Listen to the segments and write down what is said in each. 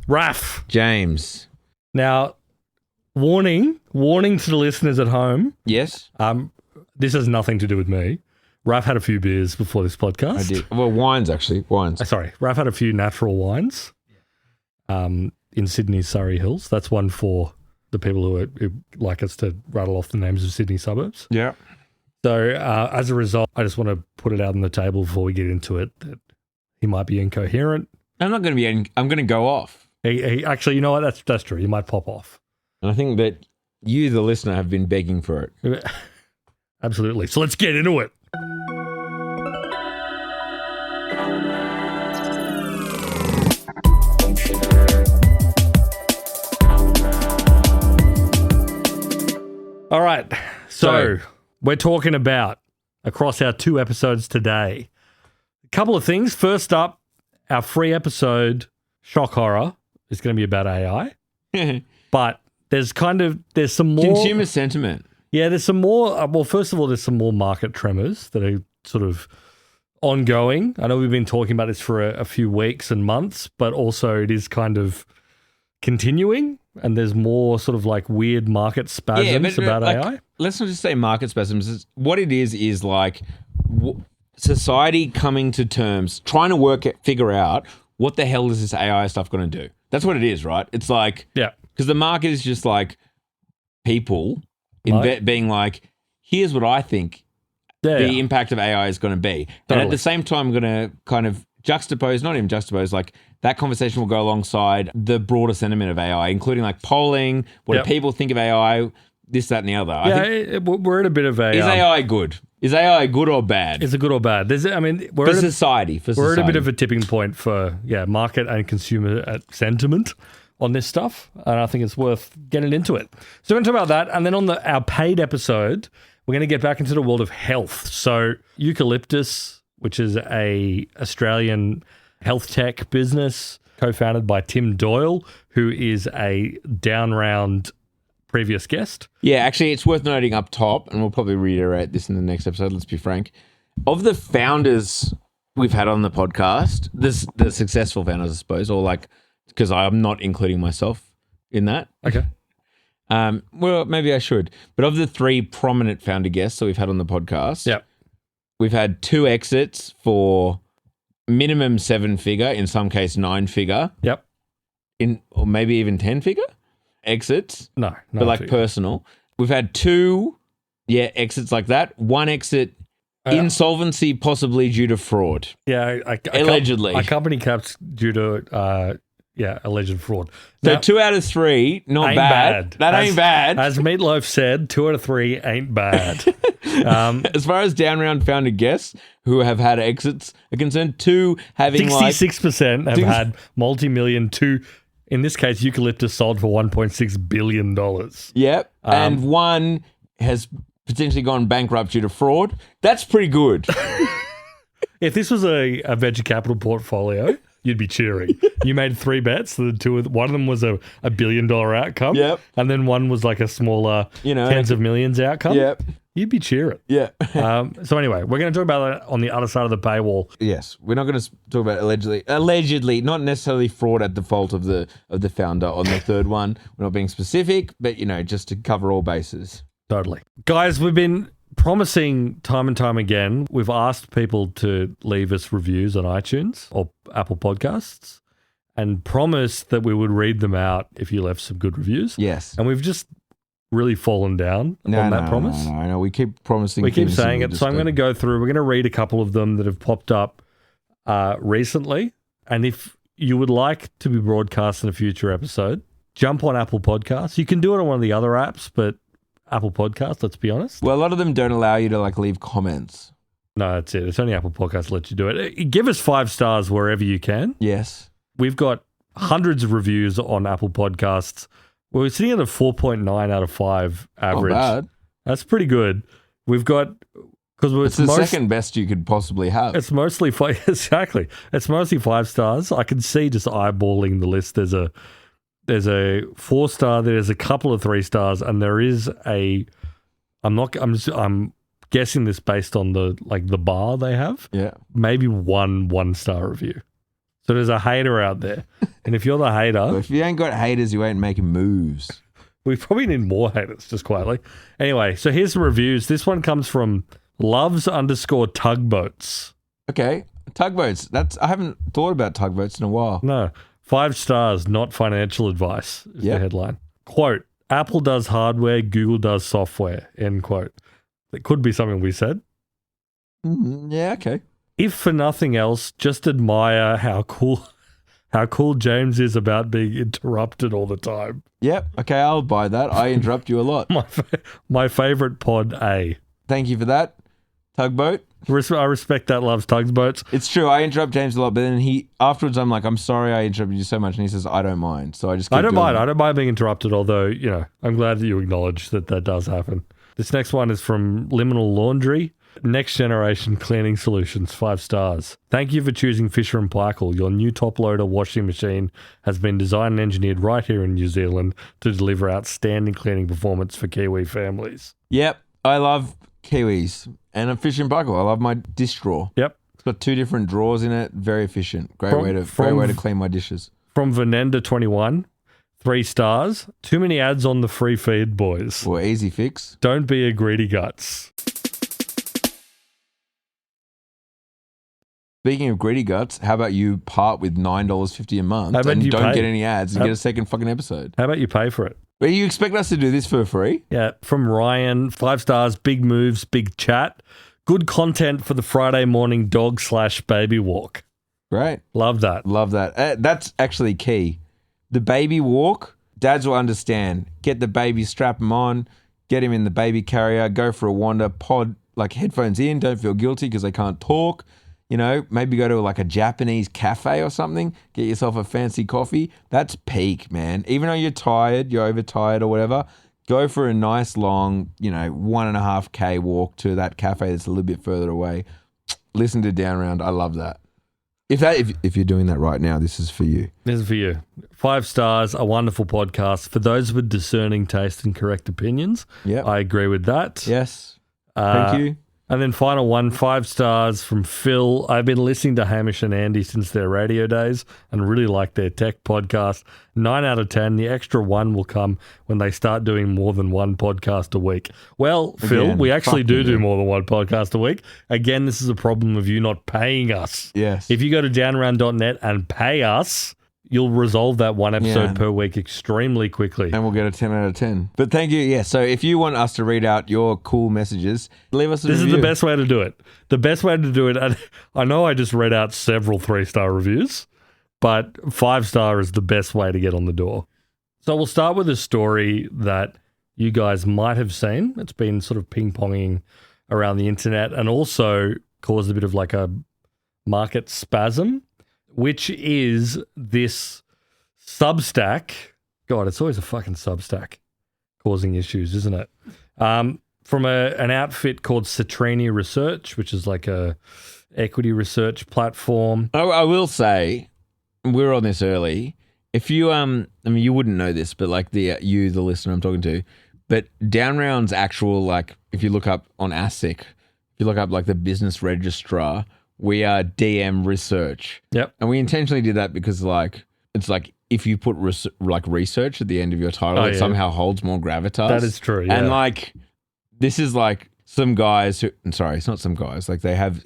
Raf. James. Now, warning to the listeners at home. Yes? This has nothing to do with me. Raf had a few beers before this podcast. I did. Well, wines, actually. Wines. Sorry. Raf had a few natural wines in Sydney's Surrey Hills. That's one for the people who like us to rattle off the names of Sydney suburbs. Yeah. So as a result, I just want to put it out on the table before we get into it that he might be incoherent. I'm not going to be. I'm going to go off. He actually, you know what? That's true. He might pop off. And I think that you, the listener, have been begging for it. Absolutely. So let's get into it. All right. So we're talking about, across our 2 episodes today, a couple of things. First up, our free episode, Shock Horror, is going to be about AI. But there's some more... Consumer sentiment. Yeah, there's some more... well, first of all, there's some more market tremors that are sort of ongoing. I know we've been talking about this for a few weeks and months, but also it is kind of continuing, and there's more sort of like weird market spasms about AI. Let's not just say market spasms. What it is like society coming to terms, trying to figure out what the hell is this AI stuff going to do? That's what it is, right? It's like... Yeah. Because the market is just like people being like, here's what I think the impact of AI is going to be. Totally. And at the same time, I'm going to kind of like that conversation will go alongside the broader sentiment of AI, including like polling, what do people think of AI, this, that, and the other. We're at a bit of a... Is AI good? Is AI good or bad? Is it good or bad? We're for society. We're at a bit of a tipping point for market and consumer sentiment on this stuff, and I think it's worth getting into it. So we're going to talk about that, and then on our paid episode, we're going to get back into the world of health. So Eucalyptus, which is a Australian health tech business co-founded by Tim Doyle, who is a down round previous guest. Yeah, actually, it's worth noting up top, and we'll probably reiterate this in the next episode, let's be frank. Of the founders we've had on the podcast, the successful founders, I suppose, or like... because I'm not including myself in that. Okay. Well, maybe I should. But of the 3 prominent founder guests that we've had on the podcast, we've had 2 exits for minimum 7-figure, in some case 9-figure. Yep. Or maybe even 10-figure exits. No. But like personal. We've had 2, exits like that. 1 exit, insolvency, possibly due to fraud. Yeah. Allegedly. A company caps due to... alleged fraud. So now, 2 out of 3, not bad. That ain't bad. As Meatloaf said, 2 out of 3 ain't bad. As far as down round founder guests who have had exits are concerned, 2 having 66% have had multi-million. 2, in this case, Eucalyptus sold for $1.6 billion. Yep. And 1 has potentially gone bankrupt due to fraud. That's pretty good. If this was a venture capital portfolio... you'd be cheering. You made 3 bets. One of them was a $1 billion outcome. Yep. And then one was like a smaller tens of millions outcome. Yep. You'd be cheering. Yeah. So anyway, we're going to talk about that on the other side of the paywall. Yes. We're not going to talk about allegedly, not necessarily fraud at the fault of the founder on the third one. We're not being specific, but just to cover all bases. Totally. Guys, we've been promising time and time again, we've asked people to leave us reviews on iTunes or Apple Podcasts and promised that we would read them out if you left some good reviews. Yes. And we've just really fallen down on that promise. No. We keep promising. We keep saying it. So I'm going to go through, we're going to read a couple of them that have popped up recently. And if you would like to be broadcast in a future episode, jump on Apple Podcasts. You can do it on one of the other apps, but Apple Podcasts, let's be honest. Well, a lot of them don't allow you to leave comments. No, that's it. It's only Apple Podcasts that let you do it. Give us 5 stars wherever you can. Yes. We've got hundreds of reviews on Apple Podcasts. We're sitting at a 4.9 out of 5 average. Not bad. That's pretty good. We've got... It's the second best you could possibly have. It's mostly... Exactly. It's mostly 5 stars. I can see just eyeballing the list. There's a 4-star, there's a couple of 3 stars, and there is a... I'm guessing this based on the bar they have. Yeah. Maybe one 1-star review. So there's a hater out there. And if you're the hater... If you ain't got haters, you ain't making moves. We probably need more haters, just quietly. Anyway, so here's the reviews. This one comes from loves_tugboats. Okay. Tugboats. I haven't thought about tugboats in a while. No. 5 stars, not financial advice is the headline. Quote, Apple does hardware, Google does software, end quote. That could be something we said. Yeah, okay. If for nothing else, just admire how cool James is about being interrupted all the time. Yep. Okay, I'll buy that. I interrupt you a lot. My favorite pod A. Thank you for that. Tugboat. I respect that. Loves tugboats. It's true. I interrupt James a lot, but then afterwards I'm like, I'm sorry I interrupted you so much, and he says I don't mind. So I just keep doing it. I don't mind being interrupted. Although I'm glad that you acknowledge that does happen. This next one is from Liminal Laundry. Next generation cleaning solutions, 5 stars. Thank you for choosing Fisher & Paykel. Your new top loader washing machine has been designed and engineered right here in New Zealand to deliver outstanding cleaning performance for Kiwi families. Yep, I love Kiwis and a Fisher & Paykel. I love my dish drawer. Yep, it's got 2 different drawers in it. Very efficient. Great way to clean my dishes. From Venenda21. 3 stars. Too many ads on the free feed, boys. Or easy fix. Don't be a greedy guts. Speaking of greedy guts, how about you part with $9.50 a month and don't get any ads and get a second fucking episode? How about you pay for it? But you expect us to do this for free? Yeah, from Ryan, 5 stars, big moves, big chat. Good content for the Friday morning dog/baby walk. Great. Love that. Love that. That's actually key. The baby walk, dads will understand. Get the baby, strap him on, get him in the baby carrier, go for a wander, pod, like headphones in, don't feel guilty because they can't talk. Maybe go to like a Japanese cafe or something, get yourself a fancy coffee. That's peak, man. Even though you're tired, you're overtired or whatever, go for a nice long, 1.5K walk to that cafe that's a little bit further away. Listen to Down Round. I love that. If you're doing that right now, this is for you. This is for you. 5 stars, a wonderful podcast. For those with discerning taste and correct opinions, I agree with that. Yes. Thank you. And then final one, 5 stars from Phil. I've been listening to Hamish and Andy since their radio days and really like their tech podcast. 9 out of 10. The extra 1 will come when they start doing more than 1 podcast a week. Well, Phil, we actually do more than 1 podcast a week. Again, this is a problem of you not paying us. Yes. If you go to downaround.net and pay us, you'll resolve that 1 episode per week extremely quickly. And we'll get a 10 out of 10. But thank you. Yeah, so if you want us to read out your cool messages, leave us a review. This is the best way to do it. The best way to do it, and I know I just read out several 3-star reviews, but 5-star is the best way to get on the door. So we'll start with a story that you guys might have seen. It's been sort of ping-ponging around the internet and also caused a bit of like a market spasm, which is this Substack. God, it's always a fucking Substack causing issues, isn't it? From an outfit called Citrini Research, which is like a equity research platform. I will say, we were on this early. If you, you wouldn't know this, but like the listener I'm talking to, but Downround's actual, like, if you look up on ASIC, if you look up like the business registrar, we are DM Research. Yep. And we intentionally did that because it's like if you put research at the end of your title, it somehow holds more gravitas. That is true, yeah. And like, this is like some guys it's not some guys, like they have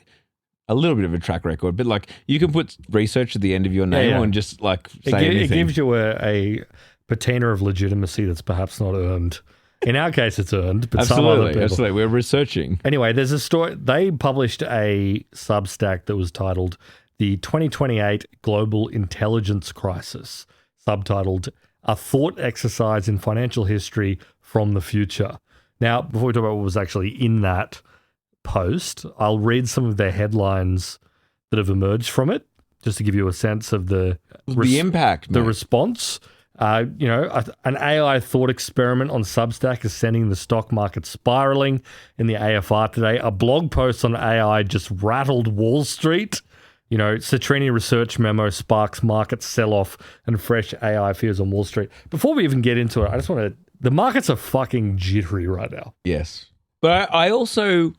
a little bit of a track record, but like you can put research at the end of your name and just like say anything. It gives you a patina of legitimacy that's perhaps not earned. In our case, it's earned, but some other people. Absolutely. We're researching. Anyway, there's a story. They published a Substack that was titled The 2028 Global Intelligence Crisis, subtitled A Thought Exercise in Financial History from the Future. Now, before we talk about what was actually in that post, I'll read some of their headlines that have emerged from it, just to give you a sense of the impact, the response. An AI thought experiment on Substack is sending the stock market spiraling. In the AFR today, a blog post on AI just rattled Wall Street. Citrini Research memo sparks market sell-off and fresh AI fears on Wall Street. Before we even get into it, I just want to... The markets are fucking jittery right now. Yes. But I also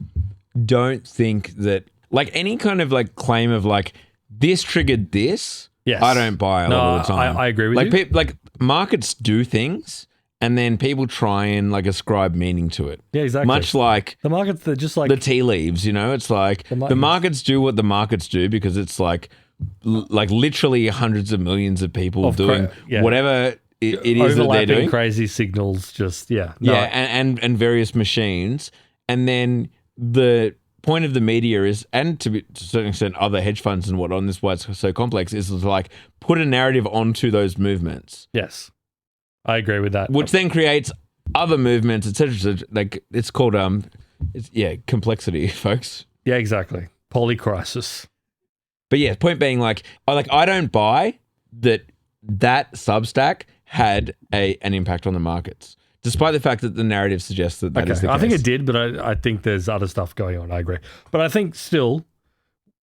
don't think that, like, any kind of, like, claim of, like, this triggered this Yes. I don't buy a lot of the time. I agree with you. Like markets do things, and then people try and like ascribe meaning to it. Yeah, exactly. Much like the markets, they're just like the tea leaves. It's like the markets do what the markets do because it's like literally hundreds of millions of people doing whatever it is that they're doing. Crazy signals, just and various machines, and then the point of the media is, and to a certain extent other hedge funds and whatnot, this is why it's so complex, is to like put a narrative onto those movements. Yes, I agree with that. Which then creates other movements, etc. Like it's called complexity, folks. Yeah, exactly. Polycrisis. But yeah, point being, like I don't buy that Substack had an impact on the markets, despite the fact that the narrative suggests that is the case. I think it did, but I think there's other stuff going on. I agree. But I think still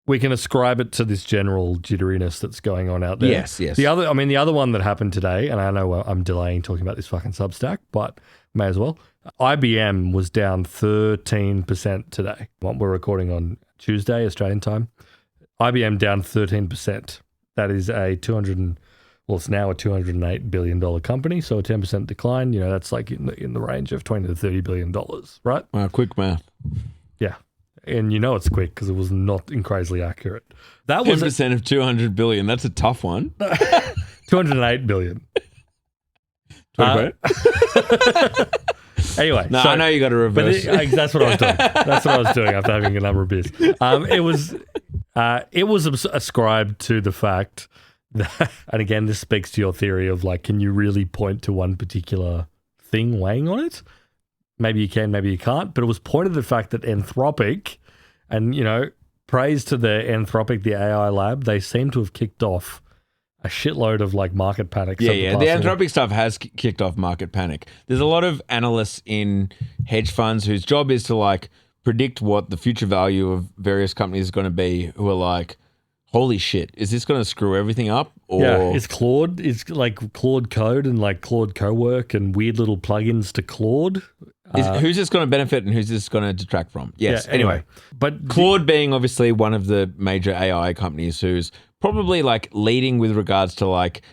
we can ascribe it to this general jitteriness that's going on out there. Yes. The other one that happened today, and I know I'm delaying talking about this fucking Substack, but may as well. IBM was down 13% today. What we're recording on Tuesday, Australian time. IBM down 13%. That is it's now a $208 billion company, so a 10% decline. That's like in the range of $20 to $30 billion, right? Quick math. Yeah. And it's quick because it was not crazily accurate. That 10% of $200 billion. That's a tough one. $208 billion. Anyway. No, I know you got to reverse. That's what I was doing. That's what I was doing after having a number of beers. It was ascribed to the fact that, and again, this speaks to your theory of like, can you really point to one particular thing weighing on it? Maybe you can, maybe you can't. But it was pointed to the fact that Anthropic, and praise to the Anthropic, the AI lab, they seem to have kicked off a shitload of like market panic. Yeah. The Anthropic stuff has kicked off market panic. There's a lot of analysts in hedge funds whose job is to like predict what the future value of various companies is going to be, who are like, holy shit, is this going to screw everything up? Or is Claude Code and like Claude Cowork and weird little plugins to Claude. Who's this going to benefit and who's this going to detract from? Yes. Yeah, anyway, but Claude being obviously one of the major AI companies who's probably like leading with regards to like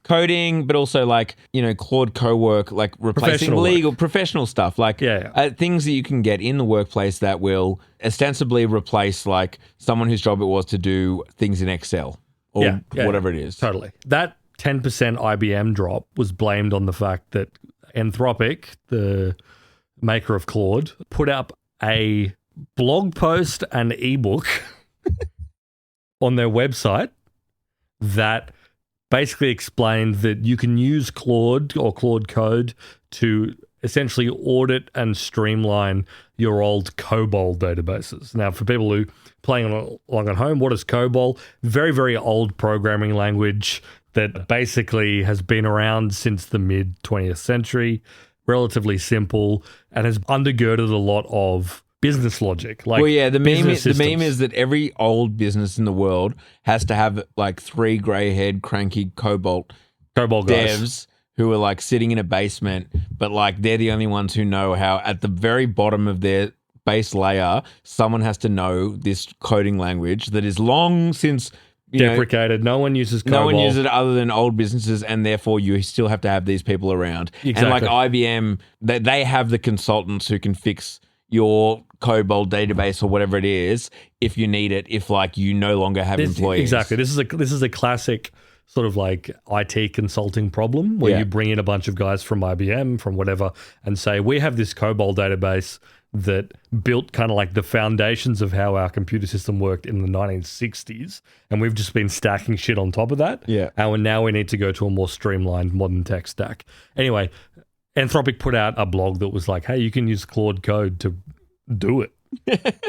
coding, but also like, Claude Cowork, like replacing professional stuff, like things that you can get in the workplace that will ostensibly replace like someone whose job it was to do things in Excel or whatever it is. Totally. That 10% IBM drop was blamed on the fact that Anthropic, the maker of Claude, put up a blog post and ebook on their website that basically explained that you can use Claude or Claude Code to essentially audit and streamline your old COBOL databases. Now, for people who playing along at home, what is COBOL? Very, very old programming language that basically has been around since the mid-20th century, relatively simple, and has undergirded a lot of business logic. Like, the meme is that every old business in the world has to have like 3 grey-haired, cranky COBOL devs guys who are like sitting in a basement, but like they're the only ones who know how at the very bottom of their base layer, someone has to know this coding language that is long since deprecated. No one uses COBOL. No one uses it other than old businesses, and therefore you still have to have these people around. Exactly. And like IBM, they have the consultants who can fix your COBOL database or whatever it is if you need it, if like you no longer have employees. Exactly. This is a classic sort of like IT consulting problem where you bring in a bunch of guys from IBM, from whatever, and say, we have this COBOL database that built kind of like the foundations of how our computer system worked in the 1960s, and we've just been stacking shit on top of that. Yeah. And now we need to go to a more streamlined modern tech stack. Anyway, Anthropic put out a blog that was like, hey, you can use Claude Code to do it.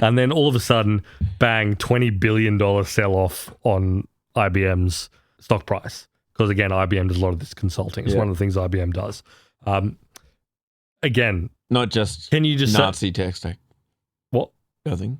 And then all of a sudden, bang, $20 billion sell-off on IBM's stock price. Because again, IBM does a lot of this consulting. It's one of the things IBM does. Again, not just can you just Nazi tech stack. What? Nothing.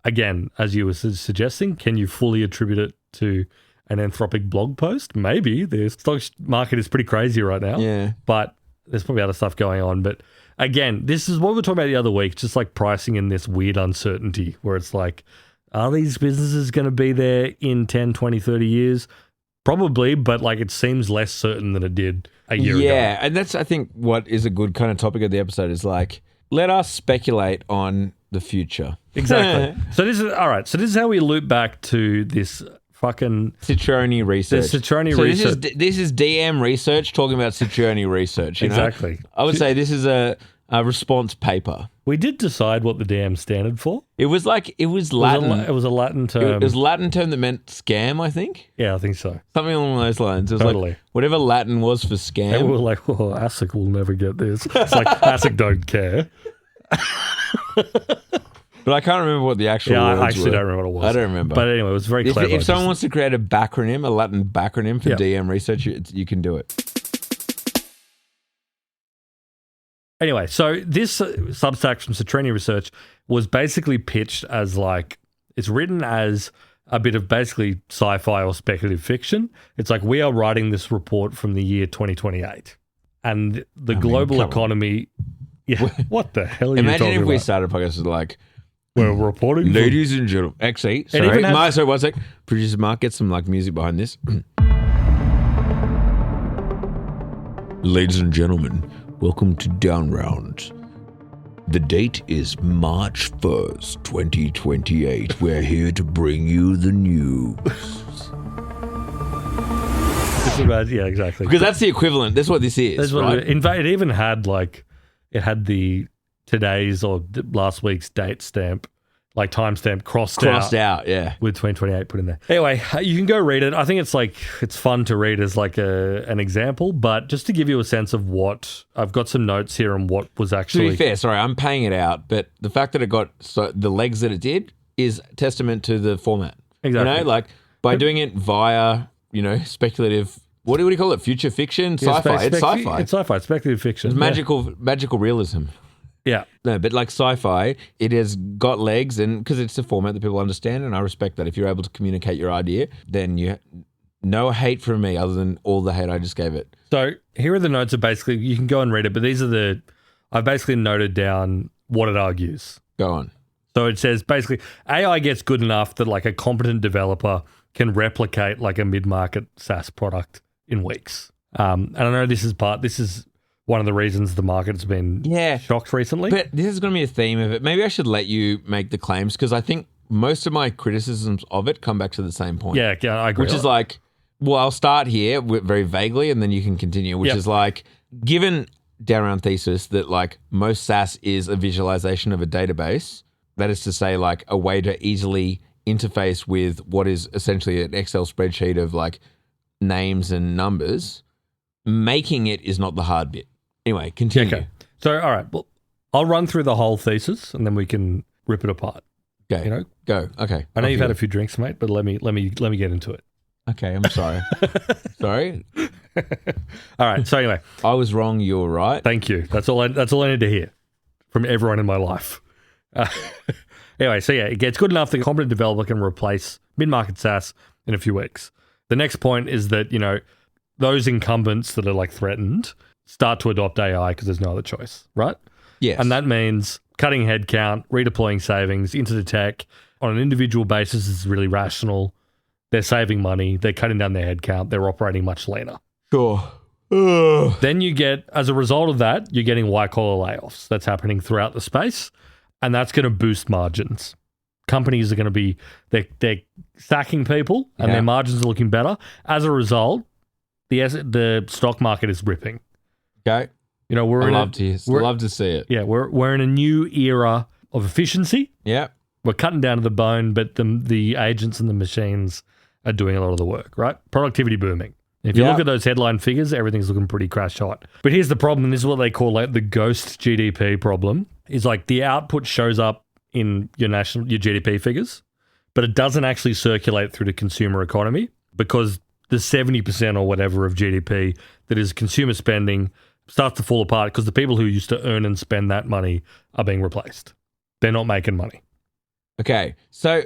Again, as you were suggesting, can you fully attribute it to an Anthropic blog post? Maybe. The stock market is pretty crazy right now. Yeah. But there's probably other stuff going on. But again, this is what we were talking about the other week, just like pricing in this weird uncertainty where it's like, Are these businesses going to be there in 10, 20, 30 years? Probably, but like it seems less certain than it did a year ago. Yeah, and that's, I think, what is a good kind of topic of the episode is like, let us speculate on the future. Exactly. So this is, all right, so this is how we loop back to this fucking... Citroni research. Research. This is DM research talking about Citroni research. You know? Exactly. I would say this is a response paper. We did decide what the DM standard for. It was Latin. It was a Latin term. It was a Latin term that meant scam, I think. Yeah, I think so. Something along those lines. It was totally. like whatever Latin was for scam. And we were like, oh, ASIC will never get this. It's like, ASIC don't care. But I can't remember what the actual words were. I actually don't remember what it was. I don't remember. But anyway, it was very clever. If someone wants to create a Latin backronym for DM research, you can do it. Anyway, so this Substack from Citroni Research was basically pitched as like, it's written as a bit of basically sci-fi or speculative fiction. It's like, we are writing this report from the year 2028. And the global economy... Yeah, what the hell are you talking about? Imagine if we started a podcast like... We're reporting... Ladies and gentlemen... Actually, sorry, sorry, one sec. Producer Mark, get some like music behind this. Ladies and gentlemen... Welcome to Down Round. The date is March 1st, 2028. We're here to bring you the news. Yeah, exactly. Because that's the equivalent. That's what this is, right? In fact, it even had it had the today's or last week's date stamp, like timestamp crossed out, yeah, with 2028 put in there. Anyway, you can go read it. I think it's fun to read as like an example, but just to give you a sense of what I've got some notes here on what was actually. To be fair, sorry, I'm paying it out, but the fact that it got the legs that it did is testament to the format. Exactly. You know, like by doing it via speculative. What do you call it? Future fiction, sci-fi. It's sci-fi. It's sci-fi. Speculative fiction. It's magical realism. Yeah. No, but like sci-fi, it has got legs, and because it's a format that people understand, and I respect that. If you're able to communicate your idea, then no hate from me other than all the hate I just gave it. So here are the notes of basically, you can go and read it, but I've basically noted down what it argues. Go on. So it says basically AI gets good enough that like a competent developer can replicate like a mid-market SaaS product in weeks. And I know this is one of the reasons the market's been shocked recently. But this is going to be a theme of it. Maybe I should let you make the claims because I think most of my criticisms of it come back to the same point. Yeah, I agree. Which is like, well, I'll start here very vaguely and then you can continue, which is like, given down around thesis that like most SaaS is a visualization of a database, that is to say like a way to easily interface with what is essentially an Excel spreadsheet of like names and numbers, making it is not the hard bit. Anyway, continue. Okay. So, all right. Well, I'll run through the whole thesis and then we can rip it apart. Okay. You know? Go. Okay. I know you've had a few drinks, mate, but let me get into it. Okay, I'm sorry. Sorry. All right. So anyway, I was wrong. You were right. Thank you. That's all I need to hear from everyone in my life. Anyway, so yeah, it gets good enough that a competent developer can replace mid-market SaaS in a few weeks. The next point is that, you know, those incumbents that are like threatened start to adopt AI because there's no other choice, right? Yes. And that means cutting headcount, redeploying savings into the tech on an individual basis is really rational. They're saving money. They're cutting down their headcount. They're operating much leaner. Sure. Then you get, as a result of that, you're getting white-collar layoffs. That's happening throughout the space, and that's going to boost margins. Companies are going to be, they're sacking people, and their margins are looking better. As a result, the stock market is ripping. Okay. You know, love to see it. Yeah, we're in a new era of efficiency. Yeah. We're cutting down to the bone, but the agents and the machines are doing a lot of the work, right? Productivity booming. If you look at those headline figures, everything's looking pretty crash hot. But here's the problem, and this is what they call like the ghost GDP problem, is like the output shows up in your GDP figures, but it doesn't actually circulate through the consumer economy because the 70% or whatever of GDP that is consumer spending starts to fall apart because the people who used to earn and spend that money are being replaced. They're not making money. Okay, so,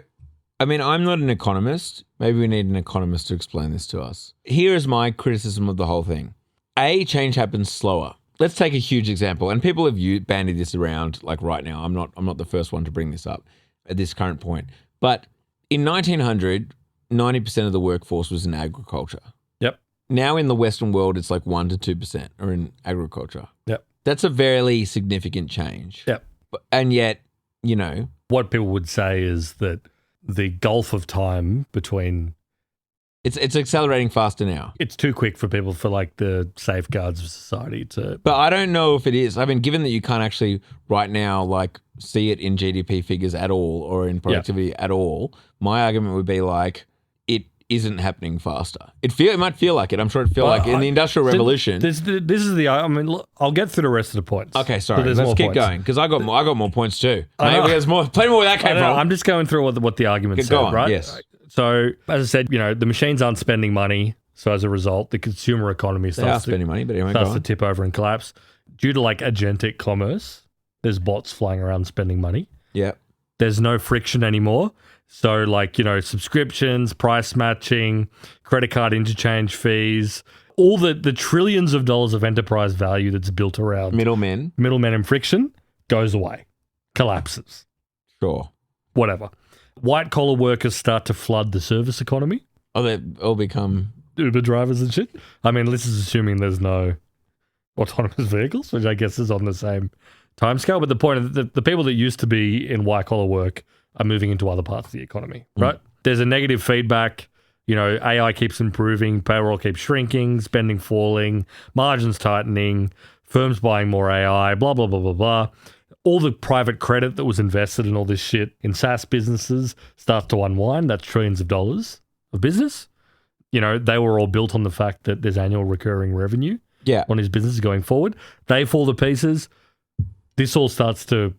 I mean, I'm not an economist. Maybe we need an economist to explain this to us. Here is my criticism of the whole thing. Change happens slower. Let's take a huge example, and people have bandied this around like right now. I'm not the first one to bring this up at this current point. But in 1900, 90% of the workforce was in agriculture. Yep. Now in the Western world, it's like 1% to 2% are in agriculture. Yep. That's a very significant change. Yep. And yet, you know. What people would say is that the gulf of time between... It's accelerating faster now. It's too quick for people, for like the safeguards of society to... But I don't know if it is. I mean, given that you can't actually right now like see it in GDP figures at all or in productivity at all, my argument would be like it isn't happening faster. It might feel like it. I'm sure it feel like in the Industrial Revolution. This is the... I mean, look, I'll get through the rest of the points. Okay, sorry. Let's keep going because I got more points too. Maybe there's plenty more where that came from. I'm just going through what the argument said, right? Yes. So, as I said, the machines aren't spending money. So, as a result, the consumer economy starts to tip over and collapse. Due to like agentic commerce, there's bots flying around spending money. Yeah. There's no friction anymore. So, like, subscriptions, price matching, credit card interchange fees, all the trillions of dollars of enterprise value that's built around middlemen and friction goes away, collapses. Sure. Whatever. White-collar workers start to flood the service economy. Oh, they all become... Uber drivers and shit. I mean, this is assuming there's no autonomous vehicles, which I guess is on the same timescale. But the point is that the people that used to be in white-collar work are moving into other parts of the economy, right? There's a negative feedback. AI keeps improving, payroll keeps shrinking, spending falling, margins tightening, firms buying more AI, blah, blah, blah, blah, blah. All the private credit that was invested in all this shit in SaaS businesses starts to unwind. That's trillions of dollars of business. They were all built on the fact that there's annual recurring revenue on his business going forward. They fall to pieces. This all starts to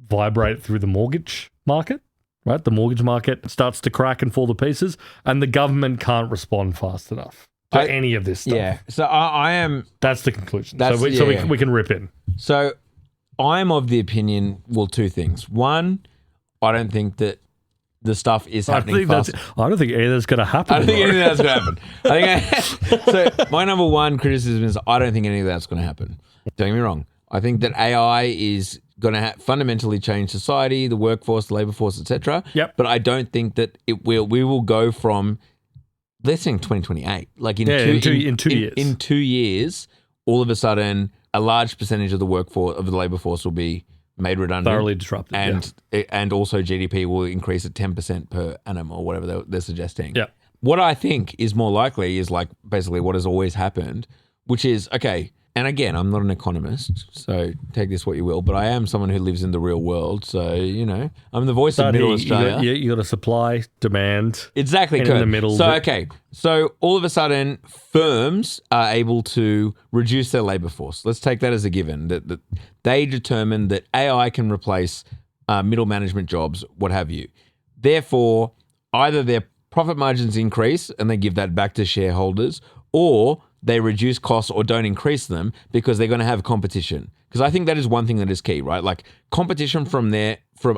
vibrate through the mortgage market, right? The mortgage market starts to crack and fall to pieces, and the government can't respond fast enough to any of this stuff. Yeah. So I am... That's the conclusion. We can rip in. So... I'm of the opinion, two things. One, I don't think that the stuff is happening fast. I don't think any of that's going to happen. I don't think any of that's going to happen. So my number one criticism is I don't think any of that's going to happen. Don't get me wrong. I think that AI is going to fundamentally change society, the workforce, the labor force, etc. Yep. But I don't think that we will go from, let's say 2028, like in 2 years. In 2 years, all of a sudden... a large percentage of the workforce of the labor force will be made redundant, thoroughly disrupted, and also GDP will increase at 10% per annum or whatever they're suggesting. Yeah. What I think is more likely is like basically what has always happened, which is okay. And again, I'm not an economist, so take this what you will, but I am someone who lives in the real world. So, I'm the voice of Middle Australia. You got a supply, demand. Exactly. In the middle. So, So all of a sudden, firms are able to reduce their labor force. Let's take that as a given, that they determine that AI can replace middle management jobs, what have you. Therefore, either their profit margins increase and they give that back to shareholders, or they reduce costs or don't increase them because they're going to have competition. Because I think that is one thing that is key, right? Like competition from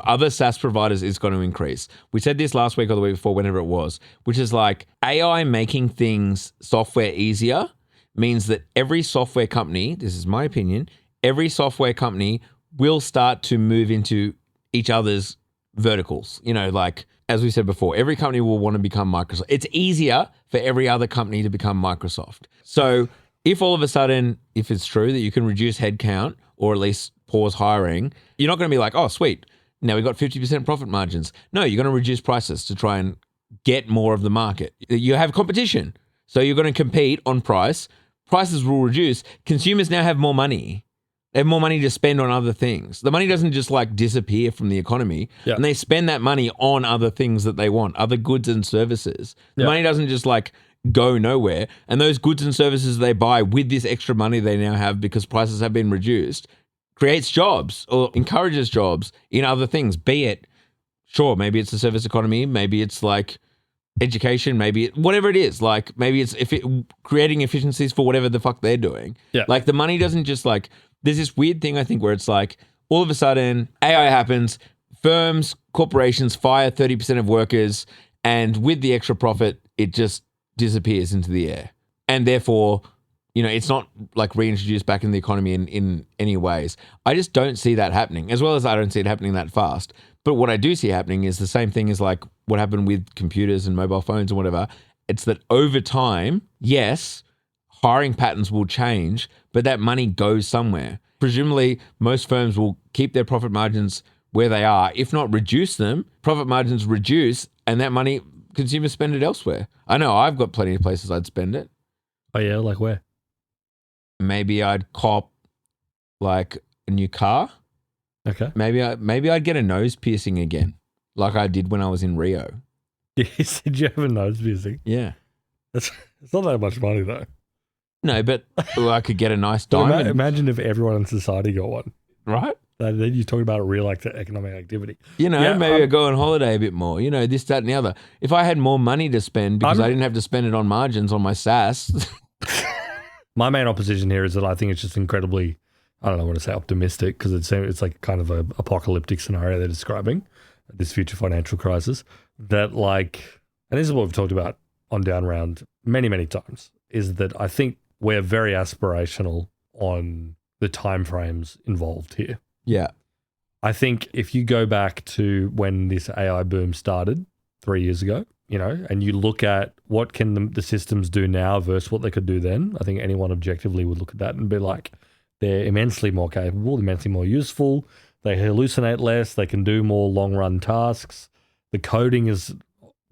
other SaaS providers is going to increase. We said this last week or the week before, whenever it was, which is like AI making software easier means that every software company, this is my opinion, every software company will start to move into each other's verticals. Like as we said before, every company will want to become Microsoft. It's easier for every other company to become Microsoft. So if all of a sudden, if it's true that you can reduce headcount or at least pause hiring, you're not going to be like, oh, sweet, now we got 50% profit margins. No, you're going to reduce prices to try and get more of the market. You have competition. So you're going to compete on price. Prices will reduce. Consumers now have more money. They have more money to spend on other things. The money doesn't just like disappear from the economy, and they spend that money on other things that they want, other goods and services. The money doesn't just like go nowhere. And those goods and services they buy with this extra money they now have because prices have been reduced creates jobs or encourages jobs in other things, be it, sure, maybe it's the service economy, maybe it's like education, maybe whatever it is, like maybe it's creating efficiencies for whatever the fuck they're doing. Yeah. Like the money doesn't just like, there's this weird thing I think where it's like all of a sudden AI happens, firms, corporations fire 30% of workers, and with the extra profit, it just disappears into the air. And therefore, it's not like reintroduced back in the economy in any ways. I just don't see that happening, as well as I don't see it happening that fast. But what I do see happening is the same thing as like what happened with computers and mobile phones and whatever. It's that over time, yes, hiring patterns will change, but that money goes somewhere. Presumably, most firms will keep their profit margins where they are, if not reduce them. Profit margins reduce, and that money, consumers spend it elsewhere. I know I've got plenty of places I'd spend it. Oh yeah, like where? Maybe I'd cop like a new car. Okay. Maybe I'd get a nose piercing again, like I did when I was in Rio. Did you have a nose piercing? Yeah. It's not that much money though. No, but I could get a nice diamond. Imagine if everyone in society got one. Right? Then you're talking about real economic activity. Maybe I go on holiday a bit more. This, that, and the other. If I had more money to spend because I didn't have to spend it on margins on my SaaS. My main opposition here is that I think it's just incredibly, I don't know what to say, optimistic, because it's like kind of an apocalyptic scenario they're describing, this future financial crisis, that like, and this is what we've talked about on Down Round many, many times, is that I think we're very aspirational on the timeframes involved here. Yeah. I think if you go back to when this AI boom started 3 years ago, and you look at what can the systems do now versus what they could do then, I think anyone objectively would look at that and be like, they're immensely more capable, immensely more useful. They hallucinate less. They can do more long-run tasks. The coding is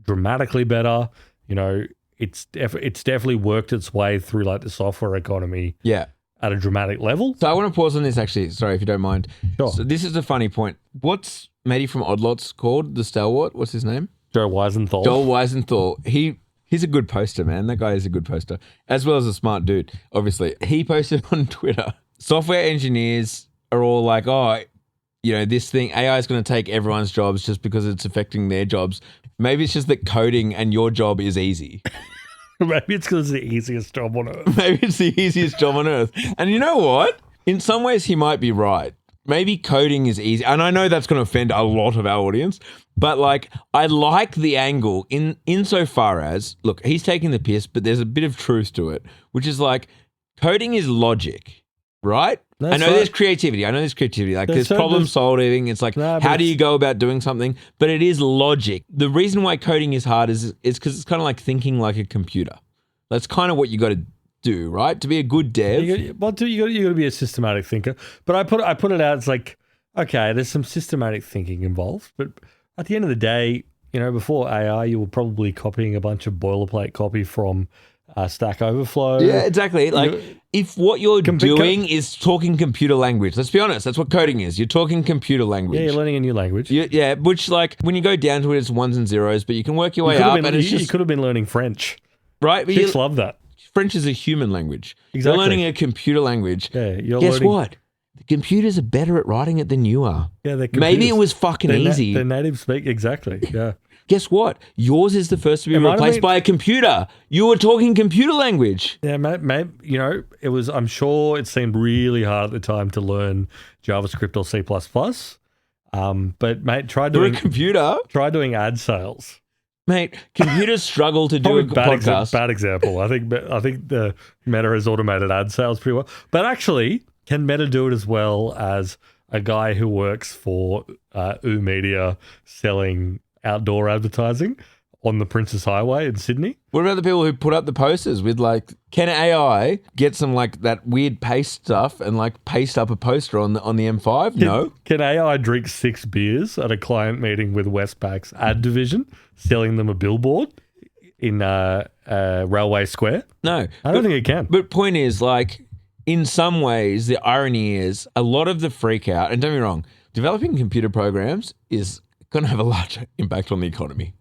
dramatically better. It's definitely worked its way through like the software economy. Yeah. At a dramatic level. So I want to pause on this actually. Sorry if you don't mind. Sure. So this is a funny point. What's matey from Odd Lots called? The stalwart? What's his name? Joel Weisenthal. Joel Weisenthal. He's a good poster, man. That guy is a good poster, as well as a smart dude, obviously. He posted on Twitter, software engineers are all like, this thing, AI is going to take everyone's jobs just because it's affecting their jobs. Maybe it's just that coding and your job is easy. Maybe it's because it's the easiest job on earth. Maybe it's the easiest job on earth. And you know what? In some ways, he might be right. Maybe coding is easy. And I know that's going to offend a lot of our audience, but like, I like the angle insofar as, look, he's taking the piss, but there's a bit of truth to it, which is like, coding is logic, right? I know there's creativity. Like there's problem solving. It's like, how do you go about doing something? But it is logic. The reason why coding is hard is because it's kind of like thinking like a computer. That's kind of what you got to do, right? To be a good dev. You got to be a systematic thinker. But I put it out. It's like, okay, there's some systematic thinking involved. But at the end of the day, before AI, you were probably copying a bunch of boilerplate copy from Stack Overflow. Yeah, exactly. Like, if what you're doing is talking computer language, let's be honest, that's what coding is. You're talking computer language. Yeah, you're learning a new language. Yeah, which like when you go down to it, it's ones and zeros, but you can work your way up. You could have been learning French. Right? But Kids love that. French is a human language. Exactly. You're learning a computer language. Yeah, Guess what? The computers are better at writing it than you are. Yeah, maybe it was fucking easy. They're native speak. Exactly. Yeah. Guess what? Yours is the first to be replaced by a computer. You were talking computer language. Yeah, mate, it was, I'm sure it seemed really hard at the time to learn JavaScript or C++. But mate, try doing ad sales. Mate, computers struggle to do a podcast. Bad example. I think the Meta has automated ad sales pretty well. But actually, can Meta do it as well as a guy who works for Media selling outdoor advertising on the Princess Highway in Sydney? What about the people who put up the posters with like, can AI get some like that weird paste stuff and like paste up a poster on the M5? No. Can AI drink 6 beers at a client meeting with Westpac's ad division, selling them a billboard in Railway Square? No. I don't think it can. But point is, like, in some ways, the irony is a lot of the freak out, and don't get me wrong, developing computer programs is going to have a large impact on the economy.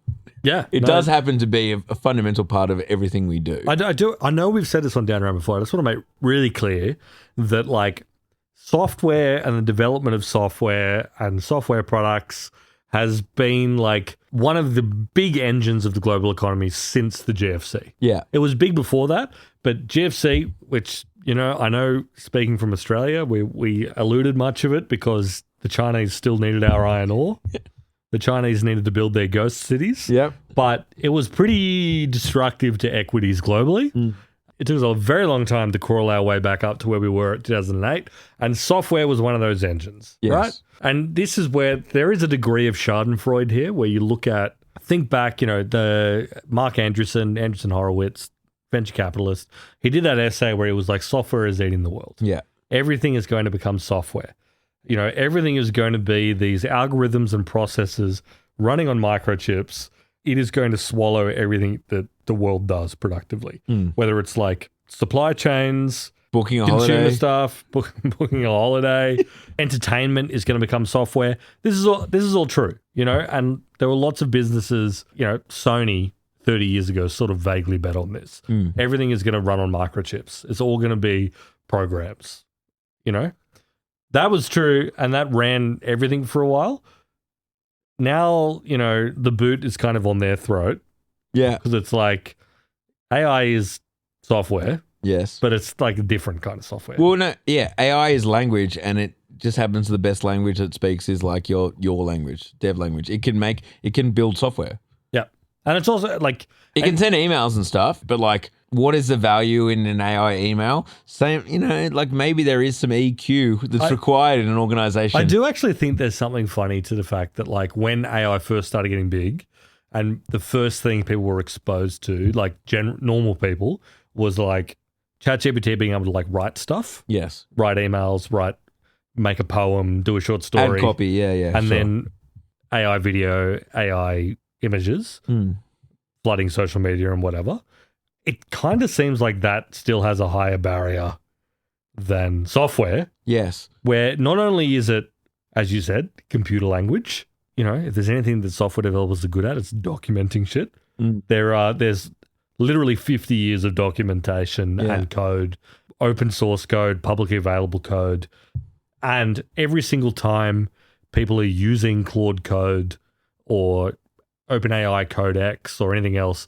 Yeah. It does happen to be a fundamental part of everything we do. I know we've said this on Down Around before. I just want to make really clear that like software and the development of software and software products has been like one of the big engines of the global economy since the GFC. Yeah. It was big before that, but GFC, which, I know speaking from Australia, we eluded much of it because the Chinese still needed our iron ore. The Chinese needed to build their ghost cities. Yep. But it was pretty destructive to equities globally. It took us a very long time to crawl our way back up to where we were at 2008. And software was one of those engines, right? And this is where there is a degree of schadenfreude here, where you look at think back, the Mark Andreessen Horowitz, venture capitalist, he did that essay where he was like, software is eating the world. Yeah. Everything is going to become software. Everything is going to be these algorithms and processes running on microchips. It is going to swallow everything that the world does productively, whether it's like supply chains, booking a consumer holiday stuff, booking a holiday, entertainment is going to become software. This is all true, and there were lots of businesses, Sony 30 years ago sort of vaguely bet on this. Everything is going to run on microchips. It's all going to be programs, That was true, and that ran everything for a while. Now, the boot is kind of on their throat. Yeah. Because it's like AI is software. Yes. But it's like a different kind of software. Well, no, yeah, AI is language, and it just happens the best language it speaks is like your language, dev language. It can build software. Yeah. And it's also like... It can send emails and stuff, but like, what is the value in an AI email? Same, like maybe there is some EQ that's required in an organization. I do actually think there's something funny to the fact that like when AI first started getting big and the first thing people were exposed to, like normal people, was like ChatGPT being able to like write stuff. Yes. Write emails, make a poem, do a short story. Add copy, yeah. And then AI video, AI images, flooding social media and whatever. It kind of seems like that still has a higher barrier than software. Yes. Where not only is it, as you said, computer language, if there's anything that software developers are good at, it's documenting shit. There's literally 50 years of documentation and code, open source code, publicly available code. And every single time people are using Claude Code or OpenAI Codex or anything else,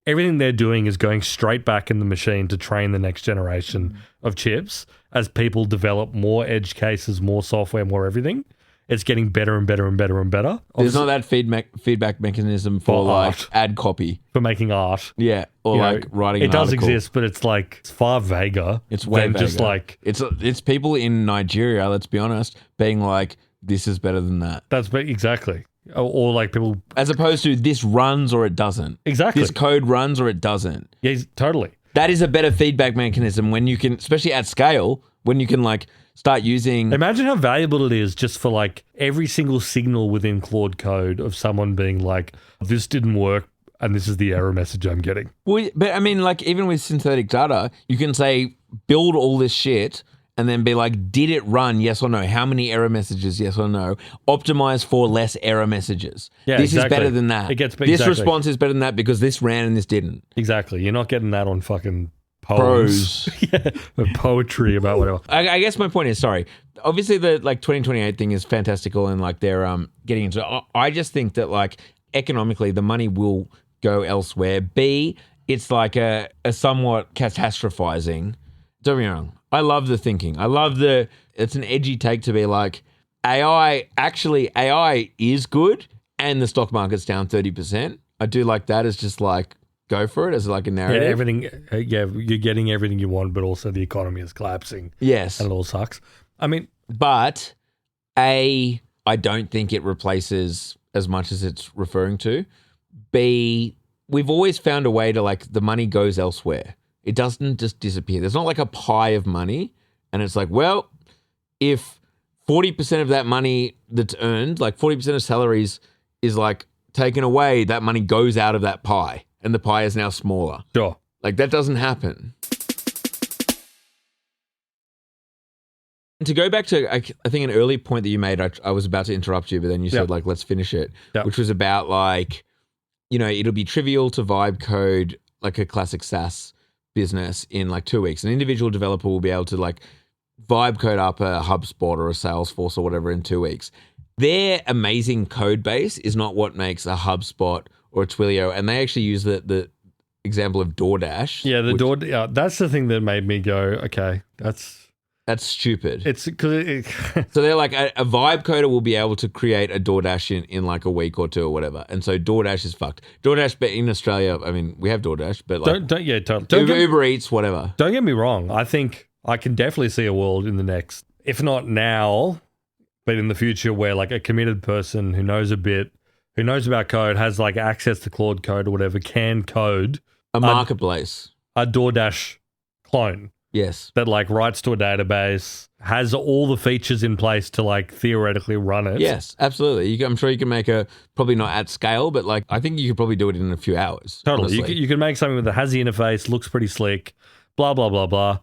everything they're doing is going straight back in the machine to train the next generation of chips. As people develop more edge cases, more software, more everything, it's getting better and better and better and better. There's not that feedback mechanism for like art. Add copy. For making art. Yeah. Or like writing an It does article. exist, but it's like it's far vaguer. It's way vaguer. Just like... It's people in Nigeria, let's be honest, being like, this is better than that. Exactly. Or like people... As opposed to this runs or it doesn't. Exactly. This code runs or it doesn't. Yeah, totally. That is a better feedback mechanism when you can, especially at scale, when you can like start using... Imagine how valuable it is just for like every single signal within Claude Code of someone being like, this didn't work and this is the error message I'm getting. Well, but I mean, like even with synthetic data, you can say, build all this shit and then be like, did it run? Yes or no? How many error messages? Yes or no? Optimize for less error messages. Yeah, this is better than that. This response is better than that because this ran and this didn't. Exactly. You're not getting that on fucking poems. Poetry about whatever. I guess my point is, sorry, obviously the like 2028 thing is fantastical and like they're getting into it. I just think that like economically the money will go elsewhere. B, it's like a somewhat catastrophizing. Don't be wrong. I love the thinking. It's an edgy take to be like, AI is good and the stock market's down 30%. I do like that as just like, go for it as like a narrative. You're getting everything you want, but also the economy is collapsing. Yes. And it all sucks. I mean. But A, I don't think it replaces as much as it's referring to. B, we've always found a way to like, the money goes elsewhere. It doesn't just disappear. There's not like a pie of money and it's like, well, if 40% of that money that's earned, like 40% of salaries is like taken away, that money goes out of that pie and the pie is now smaller. Sure. Like that doesn't happen. And to go back to, I think an early point that you made, I was about to interrupt you, but then you said like, let's finish it, which was about like, it'll be trivial to vibe code like a classic SaaS business in like 2 weeks. An individual developer will be able to like vibe code up a HubSpot or a Salesforce or whatever in 2 weeks. Their amazing code base is not what makes a HubSpot or a Twilio. And they actually use the example of DoorDash. Yeah, that's the thing that made me go, okay, that's stupid. It's because so they're like a vibe coder will be able to create a DoorDash in like a week or two or whatever, and so DoorDash is fucked. DoorDash, but in Australia, I mean, we have DoorDash, but like Uber Eats, whatever. Don't get me wrong. I think I can definitely see a world in the next, if not now, but in the future, where like a committed person who knows a bit who knows about code, has like access to Claude Code or whatever, can code a marketplace, a DoorDash clone. Yes. That like writes to a database, has all the features in place to like theoretically run it. Yes, absolutely. I'm sure you can make probably not at scale, but like I think you could probably do it in a few hours. Totally. You can make something that has the interface, looks pretty slick, blah, blah, blah, blah.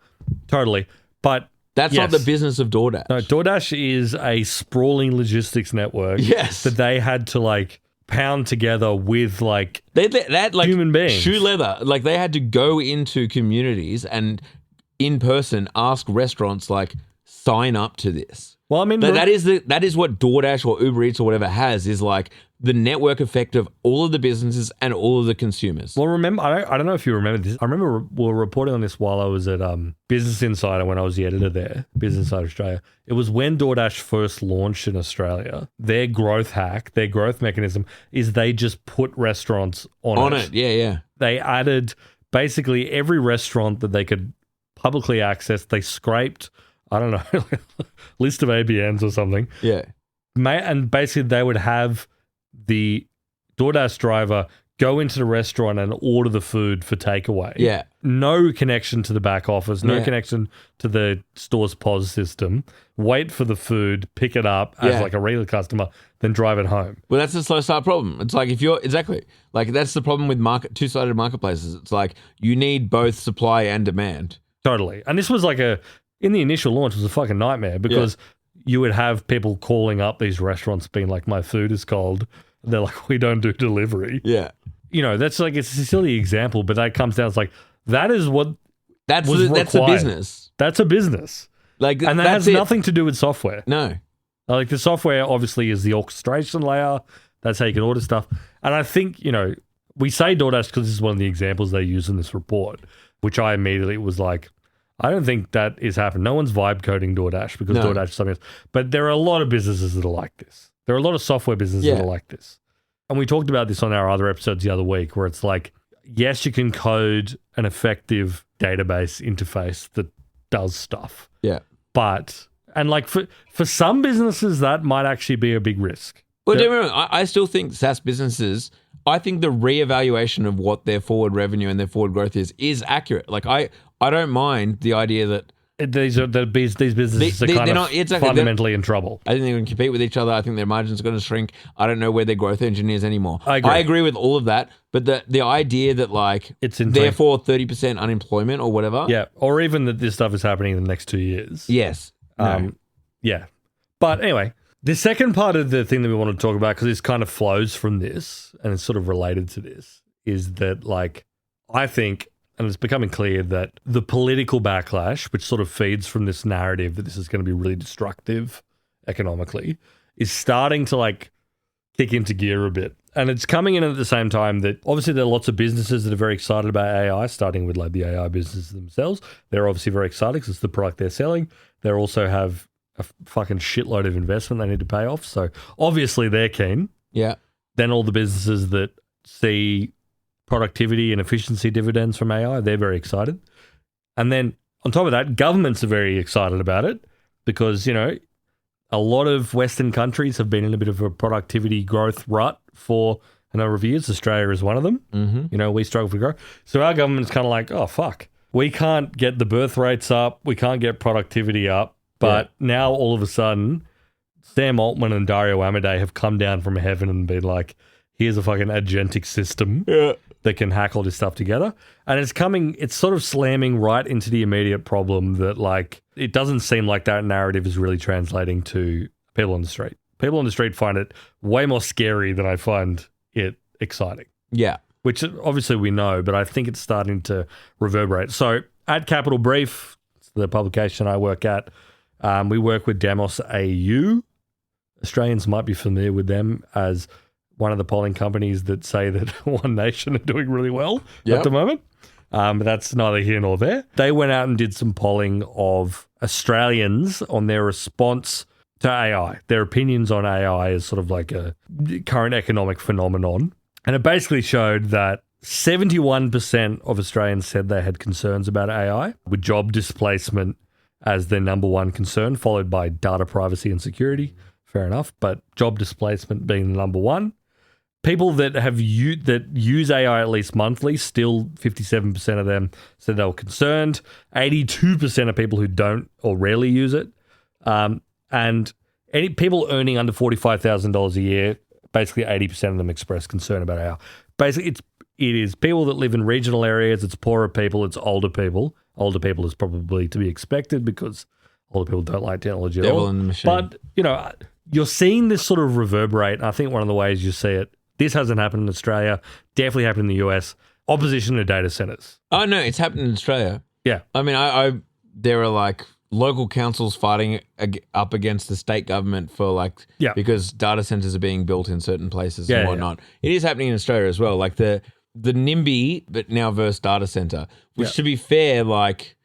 Totally. But that's not the business of DoorDash. No, DoorDash is a sprawling logistics network. Yes. That they had to like pound together with like they had like human beings. Shoe leather. Like they had to go into communities and in person ask restaurants like sign up to this. Well, I mean, that is what DoorDash or Uber Eats or whatever has, is like the network effect of all of the businesses and all of the consumers. Well, remember, I don't know if you remember this. I remember we were reporting on this while I was at Business Insider when I was the editor there, Business Insider Australia. It was when DoorDash first launched in Australia. Their growth hack, their growth mechanism is they just put restaurants on it. Yeah. They added basically every restaurant that they could publicly access. They scraped, I don't know, list of ABNs or something. Yeah. And basically they would have the DoorDash driver go into the restaurant and order the food for takeaway. Yeah. No connection to the back office, no connection to the store's POS system. Wait for the food, pick it up as like a regular customer, then drive it home. Well, that's the slow start problem. It's like exactly. Like that's the problem with two-sided marketplaces. It's like you need both supply and demand. Totally. And this was like in the initial launch, it was a fucking nightmare because you would have people calling up these restaurants being like, my food is cold. And they're like, we don't do delivery. Yeah. You know, that's like, it's a silly example, but that comes down, it's like, that is what that's a business. That's a business. Like, and that has nothing to do with software. No. Like the software obviously is the orchestration layer. That's how you can order stuff. And I think, you know, we say DoorDash because this is one of the examples they use in this report, which I immediately was like, I don't think that is happening. No one's vibe coding DoorDash because DoorDash is something else. But there are a lot of businesses that are like this. There are a lot of software businesses that are like this. And we talked about this on our other episodes the other week where it's like, yes, you can code an effective database interface that does stuff. Yeah. But, and like for some businesses, that might actually be a big risk. Well, don't get me wrong, I still think SaaS businesses, I think the reevaluation of what their forward revenue and their forward growth is accurate. Like I don't mind the idea that these businesses are kind of fundamentally in trouble. I think they're going to compete with each other. I think their margins are going to shrink. I don't know where their growth engine is anymore. I agree with all of that. But the idea that like it's therefore 30% unemployment or whatever. Yeah. Or even that this stuff is happening in the next 2 years. Yes. Yeah. But anyway, the second part of the thing that we want to talk about, because this kind of flows from this and it's sort of related to this, is that like I think, and it's becoming clear that the political backlash, which sort of feeds from this narrative that this is going to be really destructive economically, is starting to like kick into gear a bit. And it's coming in at the same time that obviously there are lots of businesses that are very excited about AI, starting with like the AI businesses themselves. They're obviously very excited because it's the product they're selling. They also have a fucking shitload of investment they need to pay off. So obviously they're keen. Yeah. Then all the businesses that see productivity and efficiency dividends from AI, they're very excited. And then on top of that, governments are very excited about it because, you know, a lot of Western countries have been in a bit of a productivity growth rut for a number of years. Australia is one of them. Mm-hmm. You know, we struggle for growth. So our government's kind of like, oh, fuck. We can't get the birth rates up. We can't get productivity up. But now all of a sudden, Sam Altman and Dario Amodei have come down from heaven and been like, here's a fucking agentic system that can hack all this stuff together. And it's sort of slamming right into the immediate problem that like, it doesn't seem like that narrative is really translating to people on the street. People on the street find it way more scary than I find it exciting. Yeah. Which obviously we know, but I think it's starting to reverberate. So at Capital Brief, the publication I work at, we work with Demos AU. Australians might be familiar with them as one of the polling companies that say that One Nation are doing really well at the moment. But that's neither here nor there. They went out and did some polling of Australians on their response to AI, their opinions on AI as sort of like a current economic phenomenon. And it basically showed that 71% of Australians said they had concerns about AI, with job displacement as their number one concern, followed by data privacy and security. Fair enough, but job displacement being the number one. people that that use AI at least monthly, still 57% of them said they were concerned. 82% of people who don't or rarely use it. And any people earning under $45,000 a year, basically 80% of them express concern about AI. Basically, it is people that live in regional areas, it's poorer people, it's older people. Older people is probably to be expected because older people don't like technology at all. In the machine. But, you're seeing this sort of reverberate. And I think one of the ways you see it, this hasn't happened in Australia, definitely happened in the US, opposition to data centers. Oh, no, it's happened in Australia. Yeah. I mean, there are like local councils fighting up against the state government for because data centers are being built in certain places and whatnot. Yeah. It is happening in Australia as well. Like the NIMBY, but now versus data center, which to be fair, like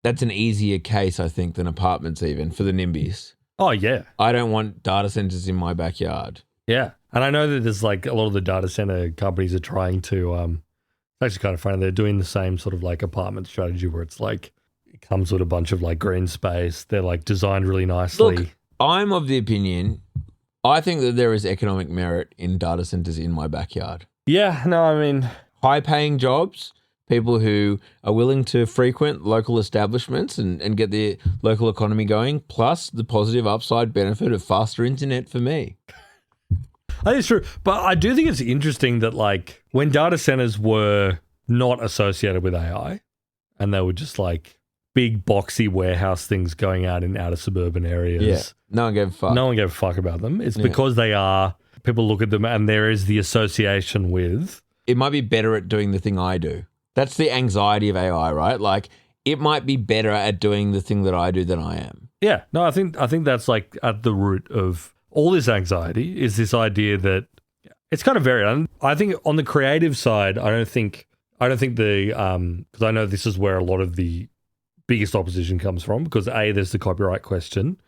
that's an easier case, I think, than apartments even for the NIMBYs. Oh, yeah. I don't want data centers in my backyard. Yeah. And I know that there's like a lot of the data center companies are trying to, it's actually kind of funny. They're doing the same sort of like apartment strategy where it's like, it comes with a bunch of like green space. They're like designed really nicely. Look, I'm of the opinion, I think that there is economic merit in data centers in my backyard. Yeah, no, I mean, high paying jobs, people who are willing to frequent local establishments and get the local economy going, plus the positive upside benefit of faster internet for me. I think it's true. But I do think it's interesting that like when data centers were not associated with AI and they were just like big boxy warehouse things going out in outer suburban areas. Yeah. No one gave a fuck. No one gave a fuck about them. It's because they are, people look at them and there is the association with. It might be better at doing the thing I do. That's the anxiety of AI, right? Like it might be better at doing the thing that I do than I am. Yeah. No, I think that's like at the root of all this anxiety is this idea that it's kind of varied. I think on the creative side, I don't think the, because I know this is where a lot of the biggest opposition comes from because there's the copyright question.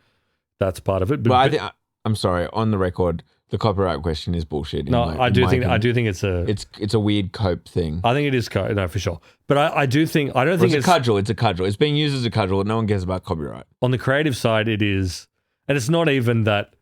That's part of it. But I'm sorry, on the record, the copyright question is bullshit. I do think it's a weird cope thing. I think it is no, for sure. But I don't think it's a cudgel. It's a cudgel. It's being used as a cudgel. No one cares about copyright. On the creative side, it is, and it's not even that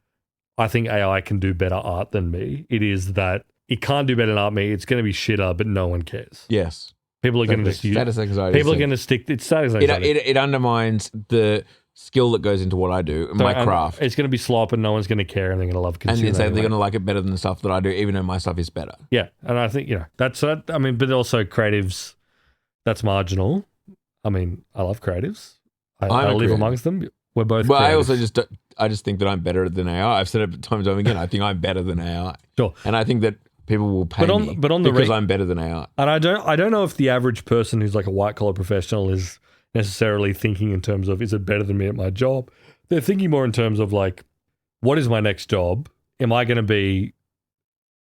I think AI can do better art than me. It is that it can't do better than art me. It's going to be shitter, but no one cares. Yes. People are going to status anxiety. People are going to stick. It's status anxiety. It undermines the skill that goes into what I do, my craft. It's going to be slop, and no one's going to care, and they're going to love consuming. And they're going to like it better than the stuff that I do, even though my stuff is better. Yeah, and I think that's. I mean, but also creatives, that's marginal. I mean, I love creatives. I live amongst them. We're both. Well, creatives. I just think that I'm better than AI. I've said it time and time again. I think I'm better than AI. Sure, and I think that people will pay me because I'm better than AI. And I don't know if the average person who's like a white collar professional is necessarily thinking in terms of, is it better than me at my job? They're thinking more in terms of like, what is my next job? Am I going to be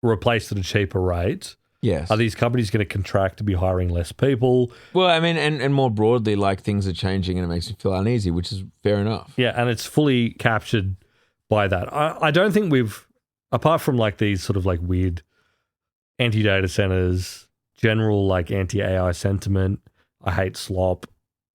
replaced at a cheaper rate? Yes. Are these companies going to contract to be hiring less people? Well, I mean, and more broadly, like things are changing and it makes me feel uneasy, which is fair enough. Yeah, and it's fully captured by that. I don't think we've, apart from like these sort of like weird anti-data centers, general like anti-AI sentiment, I hate slop.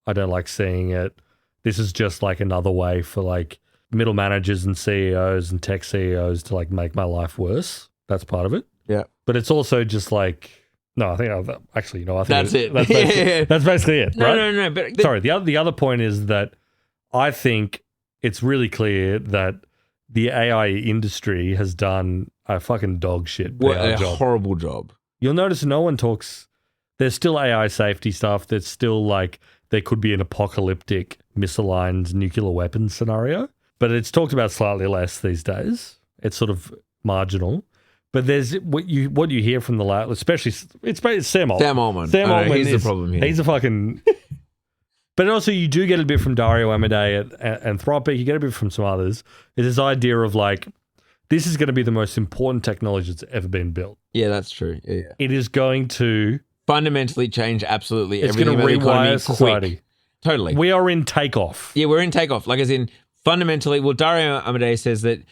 I don't like seeing it. This is just like another way for like middle managers and CEOs and tech CEOs to like make my life worse. That's part of it. Yeah. But it's also just like, no, I think actually, I think that's it. That's basically it. Right? No. But sorry, the other point is that I think it's really clear that the AI industry has done a fucking dog shit job. Horrible job. You'll notice no one talks. There's still AI safety stuff. There's still like, there could be an apocalyptic misaligned nuclear weapons scenario, but it's talked about slightly less these days. It's sort of marginal. But there's what you hear from the lab, especially it's Sam Altman. Sam Altman he's the problem here. He's a fucking. But also, you do get a bit from Dario Amodei at Anthropic. You get a bit from some others. It's this idea of like, this is going to be the most important technology that's ever been built. Yeah, that's true. Yeah. It is going to fundamentally change absolutely everything. It's going to rewire society. Quick. Totally. We are in takeoff. Yeah, we're in takeoff. Like as in fundamentally, well, Dario Amodei says that,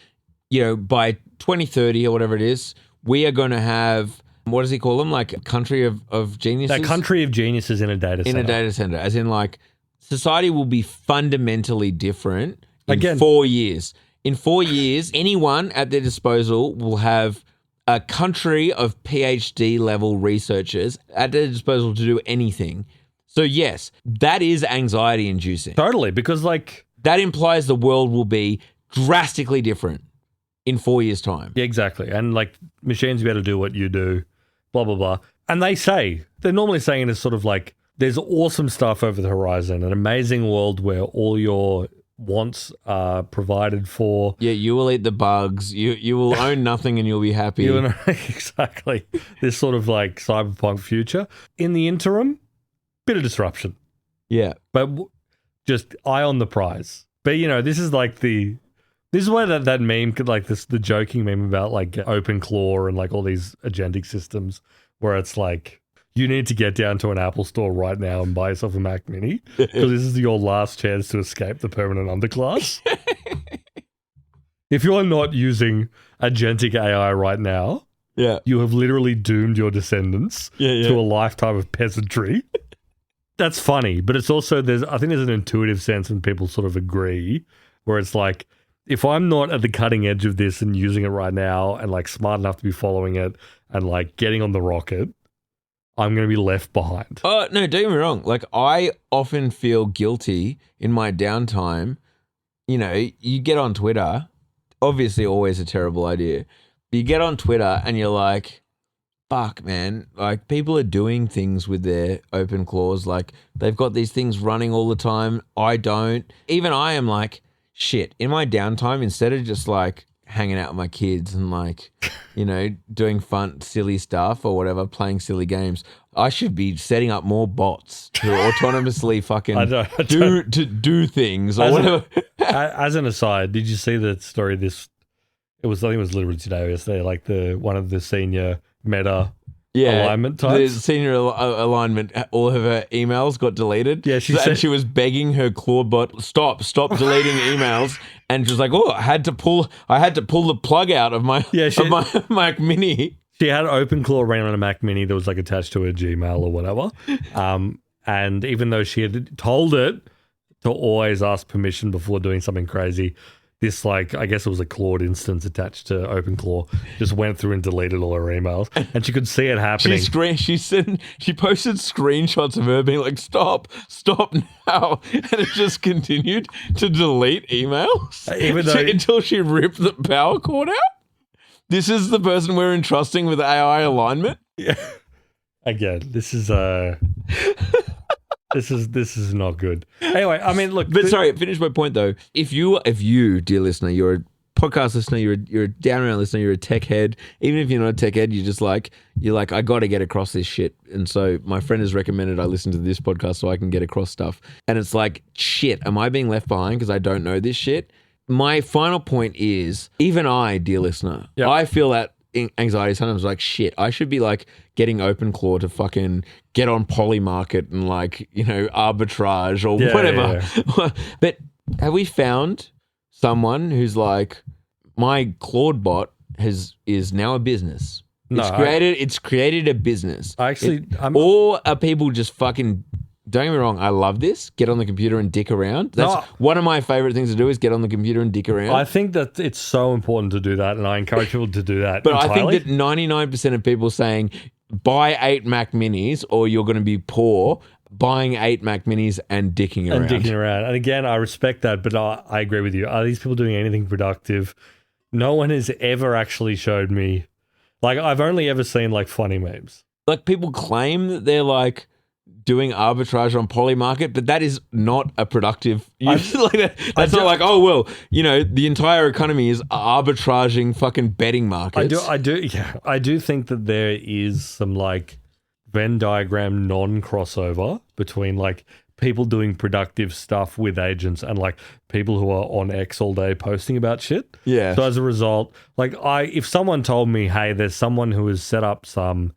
by 2030 or whatever it is, we are going to have, what does he call them? Like a country of geniuses? A country of geniuses in a data center. In a data center. As in like society will be fundamentally different in 4 years. In 4 years, anyone at their disposal will have a country of PhD level researchers at their disposal to do anything. So yes, that is anxiety inducing. Totally, because like that implies the world will be drastically different in 4 years' time. Yeah, exactly. And like machines will be able to do what you do, blah, blah, blah. And they're normally saying it as sort of like, there's awesome stuff over the horizon, an amazing world where all your wants are provided for. Yeah, you will eat the bugs. You will own nothing and you'll be happy. Exactly. This sort of like cyberpunk future. In the interim, bit of disruption. Yeah. But just eye on the prize. But, you know, this is where that meme could like the joking meme about like OpenClaw and like all these agentic systems where it's like, you need to get down to an Apple store right now and buy yourself a Mac Mini because this is your last chance to escape the permanent underclass. If you're not using agentic AI right now, you have literally doomed your descendants to a lifetime of peasantry. That's funny, but it's also I think there's an intuitive sense when people sort of agree where it's like, if I'm not at the cutting edge of this and using it right now and like smart enough to be following it and like getting on the rocket, I'm going to be left behind. Oh, no, don't get me wrong. Like, I often feel guilty in my downtime. You know, you get on Twitter, obviously always a terrible idea. But you get on Twitter and you're like, fuck, man. Like, people are doing things with their open claws. Like, they've got these things running all the time. I don't. Even I am like, shit, in my downtime, instead of just like hanging out with my kids and like, you know, doing fun, silly stuff or whatever, playing silly games, I should be setting up more bots to autonomously fucking do things or whatever. As an aside, did you see the story? I think it was literally today or yesterday, like one of the senior Meta alignment types. The senior alignment, all of her emails got deleted. Yeah, she was begging her Claude bot, stop deleting emails, and she was like, "Oh, I had to pull the plug out of my Mac Mini." She had OpenClaw running on a Mac Mini that was like attached to her Gmail or whatever, and even though she had told it to always ask permission before doing something crazy, this, like, I guess it was a Claude instance attached to OpenClaw, just went through and deleted all her emails, and she could see it happening. She posted screenshots of her being like, stop now, and it just continued to delete emails until she ripped the power cord out. This is the person we're entrusting with AI alignment. Yeah. Again, this is This is not good. Anyway, I mean, look. But sorry, finish my point though. If you, dear listener, you're a podcast listener, you're a down around listener, you're a tech head. Even if you're not a tech head, you're like, I got to get across this shit. And so my friend has recommended I listen to this podcast so I can get across stuff. And it's like, shit, am I being left behind because I don't know this shit? My final point is, even I, dear listener, I feel that anxiety sometimes, like, shit, I should be like getting OpenClaw to fucking get on Polymarket and like, you know, arbitrage or whatever. Yeah. But have we found someone who's like, my Claude bot is now a business? No, it's created a business. Or are people just fucking, don't get me wrong, I love this. Get on the computer and dick around. That's one of my favorite things to do, is get on the computer and dick around. I think that it's so important to do that, and I encourage people to do that. But entirely. I think that 99% of people saying, buy 8 Mac Minis or you're going to be poor, buying 8 Mac Minis and dicking around. And again, I respect that, but I agree with you. Are these people doing anything productive? No one has ever actually showed me. Like, I've only ever seen like funny memes. Like, people claim that they're like doing arbitrage on Polymarket, but that is not a productive use. That's not like, oh, well, you know, the entire economy is arbitraging fucking betting markets. I do think that there is some like Venn diagram non-crossover between like people doing productive stuff with agents and like people who are on X all day posting about shit. Yeah. So as a result, like if someone told me, hey, there's someone who has set up some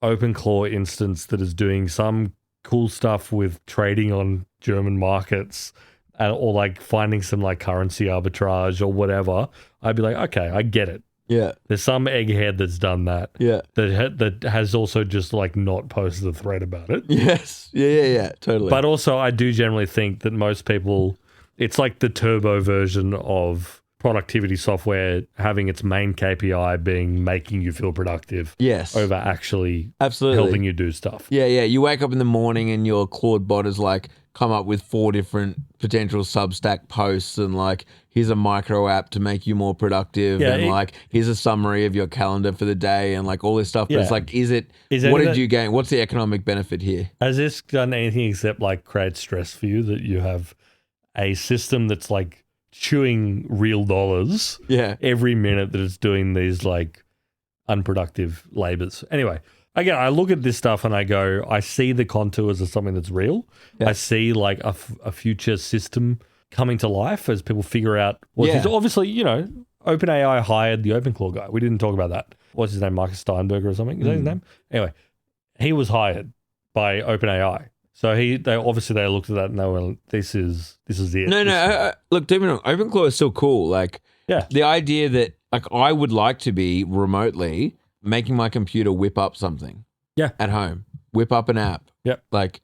OpenClaw instance that is doing some cool stuff with trading on German markets or like finding some like currency arbitrage or whatever, I'd be like, okay, I get it. Yeah. There's some egghead that's done that. Yeah. That has also just like not posted a thread about it. Yes. Yeah. Totally. But also I do generally think that most people, it's like the turbo version of productivity software having its main KPI being making you feel productive over actually helping you do stuff. Yeah. You wake up in the morning and your Claude bot is like come up with 4 different potential Substack posts and like here's a micro app to make you more productive and like here's a summary of your calendar for the day and like all this stuff. But it's like, what did you gain? What's the economic benefit here? Has this done anything except like create stress for you that you have a system that's like chewing real dollars every minute that it's doing these like unproductive labors? Anyway, again, I look at this stuff and I go, I see the contours of something that's real. I see like a future system coming to life as people figure out obviously, you know, OpenAI hired the OpenClaw guy. We didn't talk about that. What's his name? Marcus Steinberger or something? Is that his name? Anyway, he was hired by OpenAI. So they looked at that and they were, this is it. Look, don't get me wrong, OpenClaw is still cool. Like, the idea that like I would like to be remotely making my computer whip up something. At home, whip up an app. Like,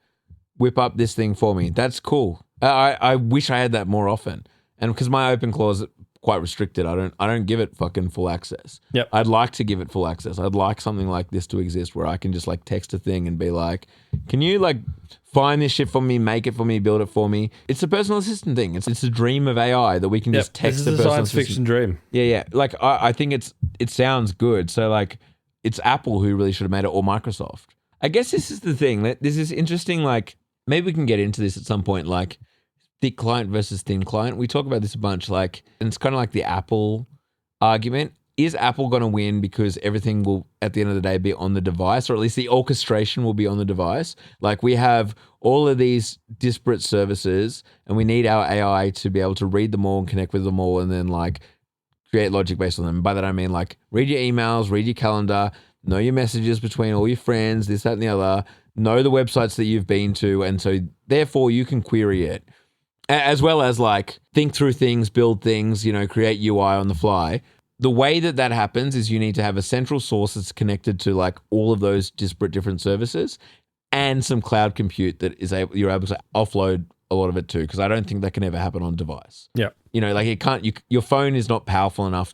whip up this thing for me. That's cool. I wish I had that more often, and because my OpenClaw is quite restricted, I don't give it fucking full access. I'd like to give it full access. I'd like something like this to exist where I can just like text a thing and be like, can you like find this shit for me, make it for me, build it for me? It's a personal assistant thing. It's a dream of AI that we can just text this is a personal science assistant. fiction dream. Like I think it sounds good. So like it's Apple who really should have made it, or Microsoft. I guess this is the thing. This is interesting. Like maybe we can get into this at some point. Like thick client versus thin client. We talk about this a bunch. Like, and it's kind of like the Apple argument. Is Apple going to win because everything will, at the end of the day, be on the device, or at least the orchestration will be on the device? Like we have all of these disparate services and we need our AI to be able to read them all and connect with them all and then like create logic based on them. By that I mean like read your emails, read your calendar, know your messages between all your friends, this, that, and the other, know the websites that you've been to, and so therefore you can query it. As well as like think through things, build things, you know, create UI on the fly. The way that happens is you need to have a central source that's connected to like all of those disparate different services and some cloud compute that you're able to offload a lot of it to, because I don't think that can ever happen on device. You know, like it can't, your phone is not powerful enough,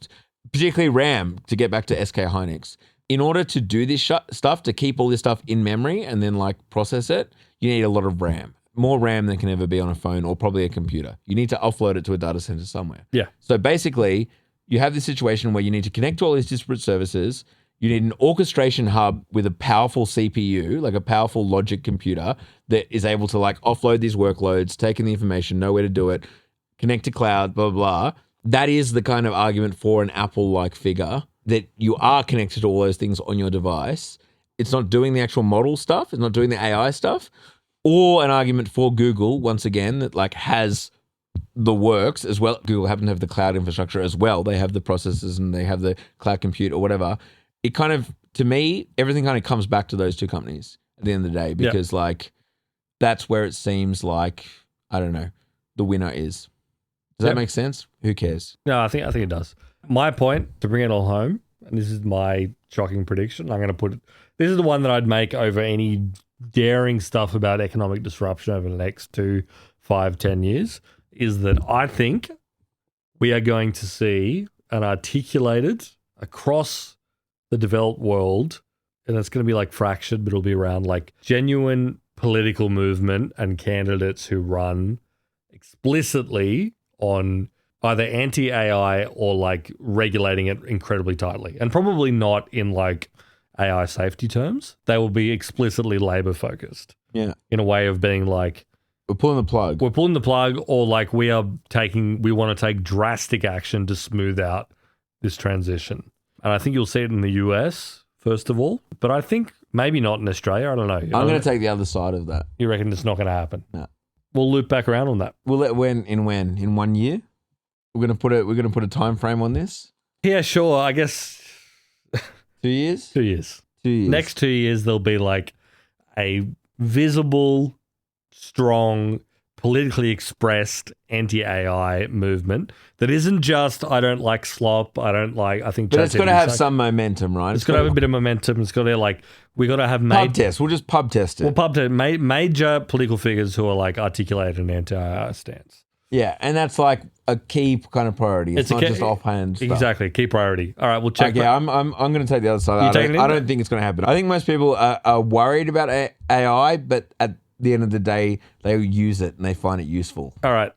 particularly RAM, to get back to SK Hynix. In order to do this stuff, to keep all this stuff in memory and then like process it, you need a lot of RAM. More RAM than can ever be on a phone or probably a computer. You need to offload it to a data center somewhere. So basically, you have this situation where you need to connect to all these disparate services. You need an orchestration hub with a powerful CPU, like a powerful logic computer that is able to like offload these workloads, take in the information, know where to do it, connect to cloud, blah, blah, blah. That is the kind of argument for an Apple-like figure, that you are connected to all those things on your device. It's not doing the actual model stuff. It's not doing the AI stuff. Or an argument for Google, once again, that like has the works as well. Google happen to have the cloud infrastructure as well. They have the processors and they have the cloud compute or whatever. It kind of, to me, everything kind of comes back to those two companies at the end of the day, because like that's where it seems like, I don't know, the winner is. Does that make sense? Who cares? No, I think it does. My point, to bring it all home, and this is my shocking prediction, I'm going to put it, this is the one that I'd make over any daring stuff about economic disruption over the next 2, 5, 10 years, is that I think we are going to see an articulated across the developed world, and it's going to be like fractured, but it'll be around like genuine political movement and candidates who run explicitly on either anti-AI or like regulating it incredibly tightly, and probably not in like AI safety terms. They will be explicitly labor focused. In a way of being like, we're pulling the plug. Or like we want to take drastic action to smooth out this transition. And I think you'll see it in the US, first of all, but I think maybe not in Australia. I don't know. I'm going to take the other side of that. You reckon it's not going to happen? No. We'll loop back around on that. Will it in 1 year? We're going to put a time frame on this? Yeah, sure. I guess 2 years? 2 years. 2 years. Next 2 years, there'll be like a visible, strong, politically expressed anti-AI movement that isn't just, I don't like slop, I think... But it's got to have some momentum, right? It's got to have a bit of momentum. It's got to like, we got to have... Pub test. We'll just pub test it. Well, major political figures who are like articulate an anti-AI stance. Yeah, and that's like a key kind of priority. It's not just offhand stuff. Exactly, key priority. All right, we'll check. Okay, I'm going to take the other side. I don't think it's going to happen. I think most people are worried about AI, but at the end of the day, they use it and they find it useful. All right.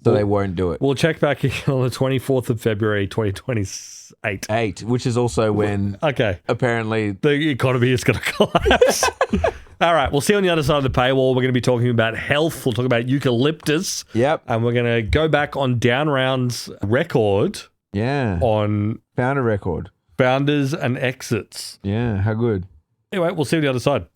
So they won't do it. We'll check back on the 24th of February, 2028. Which is also when apparently the economy is going to collapse. All right, we'll see you on the other side of the paywall. We're going to be talking about health. We'll talk about eucalyptus. Yep. And we're going to go back on Down Round's record. Yeah. On founder record. Founders and exits. Yeah, how good. Anyway, we'll see you on the other side.